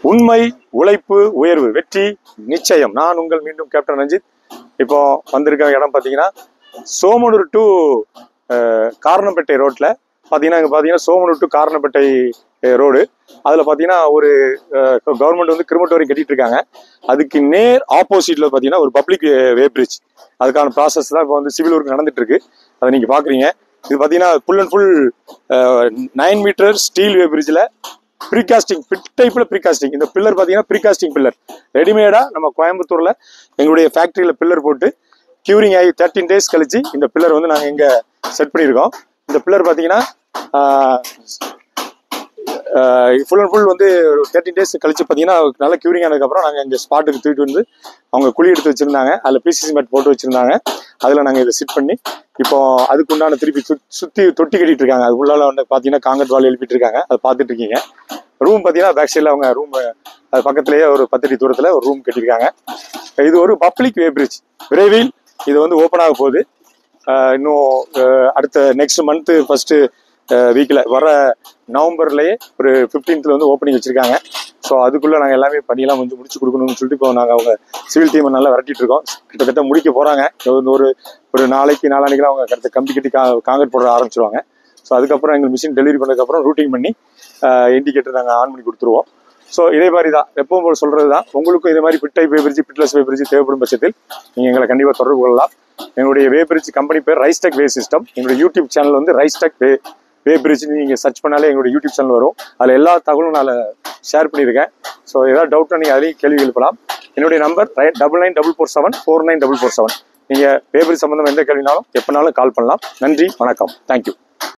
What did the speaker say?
உண்மை, உழைப்பு, உயர்வு, வெற்றி நிச்சயம். நான் உங்கள் மீண்டும் கேப்டன் ரஞ்சித். இப்போ வந்திருக்க இடம் பார்த்தீங்கன்னா சோமனூர் டு காரணப்பேட்டை ரோட்ல பார்த்தீங்கன்னா இங்கே பார்த்தீங்கன்னா சோமனூர் டு காரணப்பேட்டை ரோடு. அதில் பார்த்தீங்கன்னா ஒரு கவர்மெண்ட் வந்து கிரிமட்டோரியம் கட்டிட்டு இருக்காங்க. அதுக்கு நேர் ஆப்போசிட்ல பார்த்தீங்கன்னா ஒரு பப்ளிக் வே பிரிட்ஜ். அதுக்கான ப்ராசஸ் தான் இப்போ வந்து சிவில் ஒர்க் நடந்துட்டு இருக்கு. அதை நீங்க பாக்குறீங்க. இது பார்த்தீங்கன்னா full and full 9 metre steel way பிரிட்ஜில் ப்ரீகாஸ்டிங் பிட் டைப்ல ப்ரீகாஸ்டிங். இந்த பில்லர் பார்த்தீங்கன்னா ப்ரீகாஸ்டிங் பில்லர் ரெடிமேடா நம்ம கோயம்புத்தூர்ல எங்களுடைய ஃபேக்டரியில பில்லர் போட்டு கியூரிங் ஆகி 13 days கழிச்சு இந்த பில்லர் வந்து நாங்கள் இங்கே செட் பண்ணியிருக்கோம். இந்த பில்லர் பார்த்தீங்கன்னா ஃபுல் அண்ட் ஃபுல் வந்து 13 days கழிச்சு பார்த்தீங்கன்னா நல்லா கியூரிங் ஆனதுக்கப்புறம் நாங்கள் இங்கே ஸ்பாட்டுக்கு தூக்கிட்டு வந்து அவங்க குழி எடுத்து வச்சிருந்தாங்க. அதில் பிசிசி மேட் போட்டு வச்சிருந்தாங்க. அதில் நாங்கள் இதை சிட் பண்ணி இப்போ அதுக்குண்டான திருப்பி சுற்றி தொட்டி கட்டிட்டு இருக்காங்க. அதுக்குள்ளால வந்து பார்த்தீங்கன்னா காங்கிரட் வால் எழுப்பிட்டு இருக்காங்க. அதை பார்த்துட்டு இருக்கீங்க. ரூம் பார்த்தீங்கன்னா பேக் சைடில் அவங்க ரூம் அது பக்கத்துலேயே ஒரு 10 அடி தூரத்தில் ஒரு ரூம் கட்டியிருக்காங்க. இது ஒரு பப்ளிக் வே பிரிட்ஜ். விரைவில் இது வந்து ஓப்பன் ஆக போகுது. இன்னும் அடுத்த நெக்ஸ்ட் மந்த்து ஃபர்ஸ்ட் வீக்கில் வர நவம்பர்லேயே ஒரு 15th வந்து ஓப்பனிங் வச்சிருக்காங்க. ஸோ அதுக்குள்ளே நாங்கள் எல்லாமே பண்ணியெல்லாம் கொஞ்சம் முடிச்சு கொடுக்கணும்னு சொல்லிட்டு இப்போ நாங்கள் அவங்க சிவில் டீமை நல்லா விரட்டிட்டு இருக்கோம். கிட்டத்தட்ட முடிக்க போகிறாங்க. ஒரு நாளானிக்கெல்லாம் அவங்க கரெக்டாக கம்பி கட்டி காங்கிரட் போட ஆரம்பிச்சிருவாங்க. ஸோ அதுக்கப்புறம் எங்கள் மிஷின் டெலிவரி பண்ணதுக்கப்புறம் ரூட்டிங் பண்ணி இண்டிகேட்டர் நாங்கள் ஆன் பண்ணி கொடுத்துருவோம். ஸோ இதே மாதிரி தான் எப்பவும் போல் சொல்கிறது தான். உங்களுக்கும் இதே மாதிரி பிட் டைப் வே பிரிட்ஜ், பிட்லெஸ் வே பிரிட்ஜ் தேவைப்படும் பட்சத்தில் நீங்கள் எங்களை கண்டிப்பாக தொடர்பு கொள்ளலாம். எங்களுடைய வே பிரிட்ஜ் கம்பெனி பேர் ரைஸ்டெக் வே சிஸ்டம். எங்களுடைய யூடியூப் சேனல் வந்து ரைஸ்டெக் வே பிரிட்ஜ் நீங்கள் சர்ச் பண்ணாலே எங்களுடைய யூடியூப் சேனல் வரும். அதில் எல்லா தகவலும் நான் ஷேர் பண்ணியிருக்கேன். ஸோ ஏதாவது டவுட்னா நீங்கள் அதையும் கேள்வி எழுப்பலாம். என்னுடைய நம்பர் 9944749447. நீங்கள் வே பிரிட்ஜ் சம்பந்தம் எந்த கேள்வினாலும் எப்போனாலும் கால் பண்ணலாம். நன்றி, வணக்கம், தேங்க்யூ.